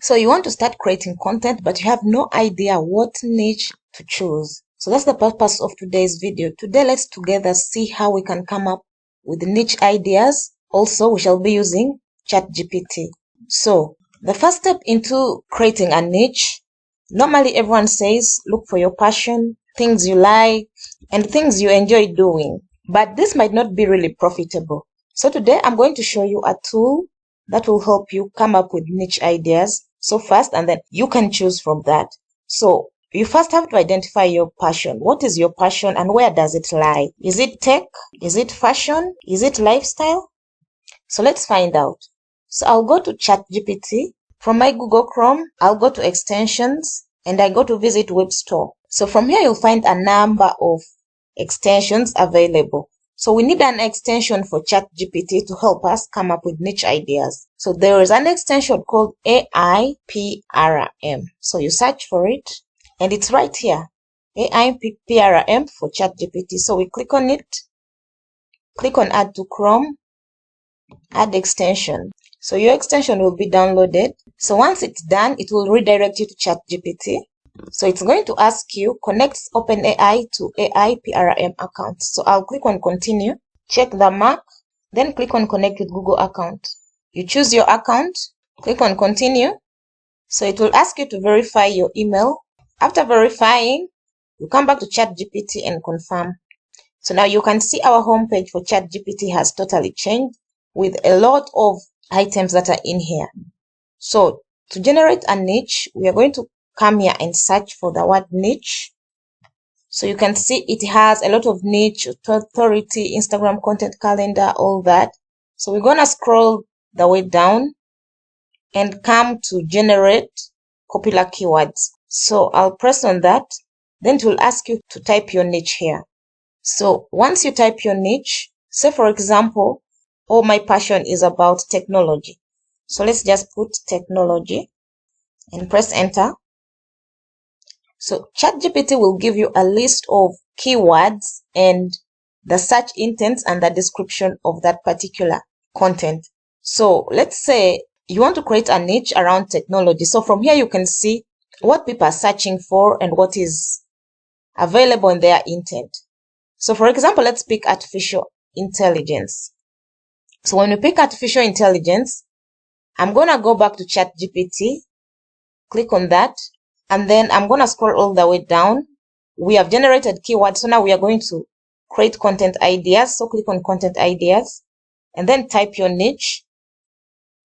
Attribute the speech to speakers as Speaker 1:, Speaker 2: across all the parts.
Speaker 1: So you want to start creating content, but you have no idea what niche to choose. So that's the purpose of today's video. Today, let's together see how we can come up with niche ideas. Also, we shall be using ChatGPT. So the first step into creating a niche, normally everyone says, look for your passion, things you like, and things you enjoy doing. But this might not be really profitable. So today I'm going to show you a tool that will help you come up with niche ideas so fast, and then you can choose from that. So you first have to identify your passion. What is your passion and where does it lie? Is it tech? Is it fashion? Is it lifestyle? So let's find out. So I'll go to ChatGPT. From my Google Chrome, I'll go to extensions and I go to visit web store. So from here, you'll find a number of extensions available. So we need an extension for ChatGPT to help us come up with niche ideas. So there is an extension called AIPRM. So you search for it and it's right here. AIPRM for ChatGPT. So we click on it, click on add to Chrome, add extension. So your extension will be downloaded. So once it's done, it will redirect you to ChatGPT. So it's going to ask you, connect OpenAI to AIPRM account. So I'll click on continue, check the mark, then click on connect with Google account. You choose your account, click on continue. So it will ask you to verify your email. After verifying, you come back to ChatGPT and confirm. So now you can see our homepage for ChatGPT has totally changed with a lot of items that are in here. So to generate a niche, we are going to come here and search for the word niche. So you can see it has a lot of niche, authority, Instagram content calendar, all that. So we're going to scroll the way down and come to generate popular keywords. So I'll press on that. Then it will ask you to type your niche here. So once you type your niche, say for example, oh, my passion is about technology. So let's just put technology and press enter. So ChatGPT will give you a list of keywords and the search intents and the description of that particular content. So let's say you want to create a niche around technology. So from here, you can see what people are searching for and what is available in their intent. So for example, let's pick artificial intelligence. So when we pick artificial intelligence, I'm going to go back to ChatGPT, click on that, and then I'm going to scroll all the way down. We have generated keywords. So now we are going to create content ideas. So click on content ideas and then type your niche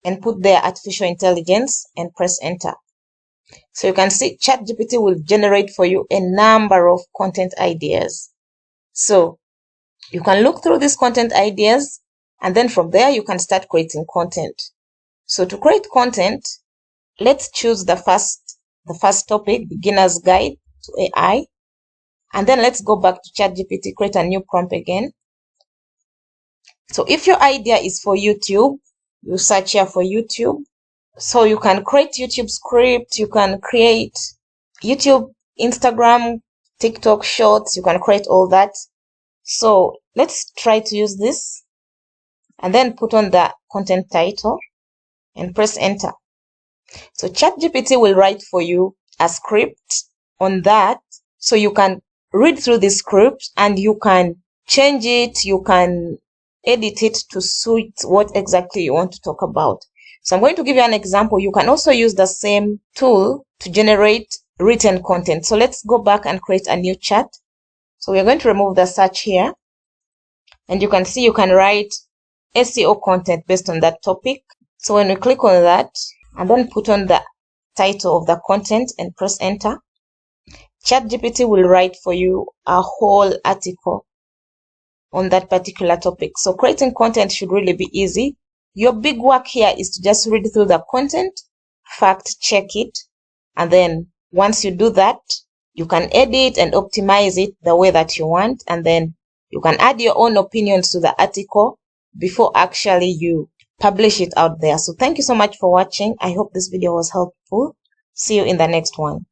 Speaker 1: and put there artificial intelligence and press enter. So you can see ChatGPT will generate for you a number of content ideas. So you can look through these content ideas and then from there you can start creating content. So to create content, let's choose the first topic, beginner's guide to AI. And then let's go back to ChatGPT, create a new prompt again. So if your idea is for YouTube, you search here for YouTube. So you can create YouTube script, you can create YouTube, Instagram, TikTok shorts, you can create all that. So let's try to use this and then put on the content title and press enter. So ChatGPT will write for you a script on that. So you can read through the script and you can change it, you can edit it to suit what exactly you want to talk about. So I'm going to give you an example. You can also use the same tool to generate written content. So let's go back and create a new chat. So we're going to remove the search here. And you can see you can write SEO content based on that topic. So when we click on that and then put on the title of the content and press enter, ChatGPT will write for you a whole article on that particular topic. So creating content should really be easy. Your big work here is to just read through the content, fact check it, and then once you do that, you can edit and optimize it the way that you want, and then you can add your own opinions to the article before actually you publish it out there. So thank you so much for watching. I hope this video was helpful. See you in the next one.